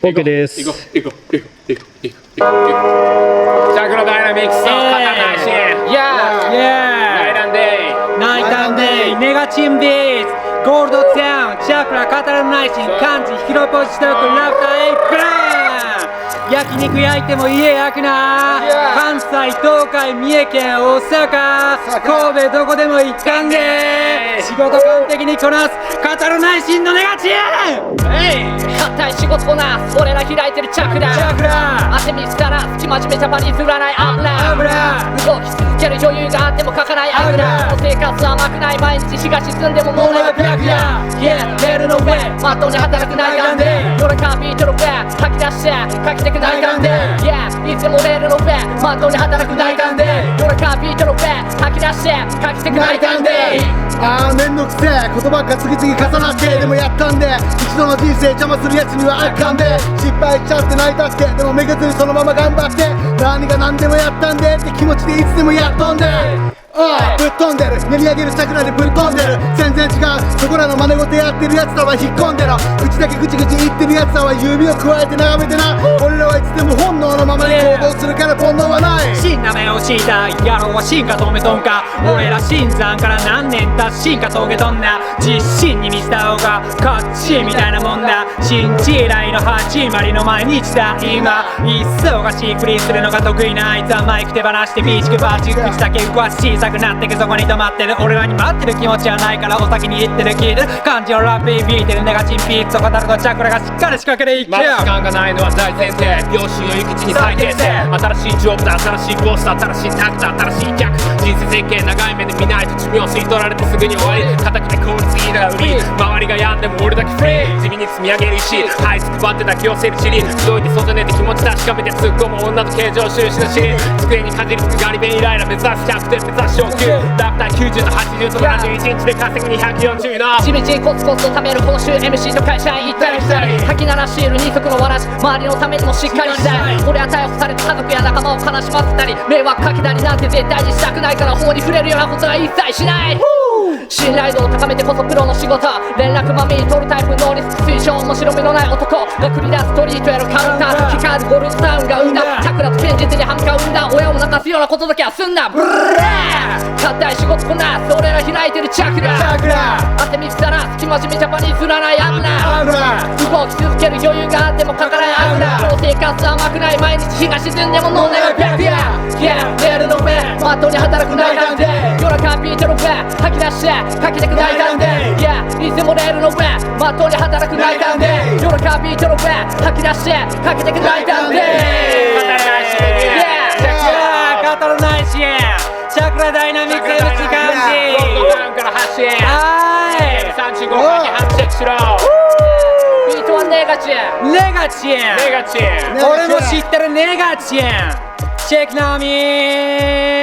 OK です。チャクラダイナミックスの肩ないし、ナイタンデイ、ナイタンデイ、ネガチンビーツ、ゴールドタウン、チャクラ語らないし、漢字ヒロポジトークラフターエイブラン、焼肉焼いても家焼くな、関西、東海、三重県、大阪、神戸どこでも行ったんで、仕事完璧にこなす語らないしのネガチン。硬い仕事こなす俺ら開いてるチャクラ汗見つから隙間じめジャパニーズ占い油動き続ける余裕があっても書かない油生活は甘くない毎日日が沈んでも問題は白夜レールの上まっとうに働く内眼で夜中ビートの上吐き出して書きてく内眼でいつでもレールの上まっとうに働く内眼で夜中ビートの上吐き出して書きてく内眼でめんどくせえ言葉が次々重なってでもやったんで一度の人生邪魔するやつにはあかんで失敗しちゃって泣いたってでもめげずにそのまま頑張って何が何でもやったんでって気持ちでいつでもやっとんでぶっ飛んでる練り上げるチャクラでぶっ飛んでる全然違うそこらの真似事やってるやつらは引っ込んでろ口だけぐちぐち言ってるやつらは指を加えて眺めてな俺らはいつでも本能のままに行動するから煩悩はない新な目を敷いた野郎は進化止めとんか俺ら新山から何年経つ進化遂げとんな実心に満ちた方が勝ちみたいなもんだ新時代の始まりの毎日だ今忙しいふりするのが得意なあいつはマイク手放してビーチクバーチ口だけ詳しいなってくそこに止まってる俺らに待ってる気持ちはないからお先に言ってる聞いてる感じをラップにビーてるネガチンピーツを語るとチャクラがしっかり仕掛けていけまだ時間がないのは大前提良心を行き地に最低性新しいジョブだ新しいコースだ新しいタクト新しい客人生設計長い目で見ないと寿命吸い取られてすぐに終わり叩きで効率いいのが売り周りが病んでも俺だけフリー地味に積み上げる石はいつくばって抱き寄せるチリどいて外寝て気持ち確かめて突っ込む女と形状収支の尻机にかじりつくガリベンイライラ目指す100点目指す昇級ラプター90と80と71日で稼ぎ240の地道にコツコツと貯める報酬 MC と会社員行ったり来たり吐き鳴らしいる二足のわらし周りのためにもしっかりしたい俺は逮捕されて家族や仲間を悲しませたり迷惑かけたりなんて絶対にしたくないから法に触れるようなことは一切しない信頼度を高めてこそプロの仕事連絡まみに取るタイプノーリスク推奨面白みのない男が繰り出すストリートへのカウンター光るゴルフタウンが生んだチャクラと堅実に反感を生んだ親を泣かすようなことだけはすんなブラー硬い仕事こなす俺ら開いてるチャクラ汗見つから隙間じみジャパニーズ占い油動き続ける余裕があってもかからない油この生活は甘くない毎日日が沈んでも飲んでる白夜レールの上まっとうに働く内眼で夜中ビートの上吐き出してかけてく内眼でいつでもレールの上まっとうに働く内眼で夜中ビートの上吐き出してかけてく内眼で語らないしチャクラダイナミック MC 感じゴールドダウンから発信35回に発チェックしろビートはネガチン俺も知ってるネガチンチェックナミー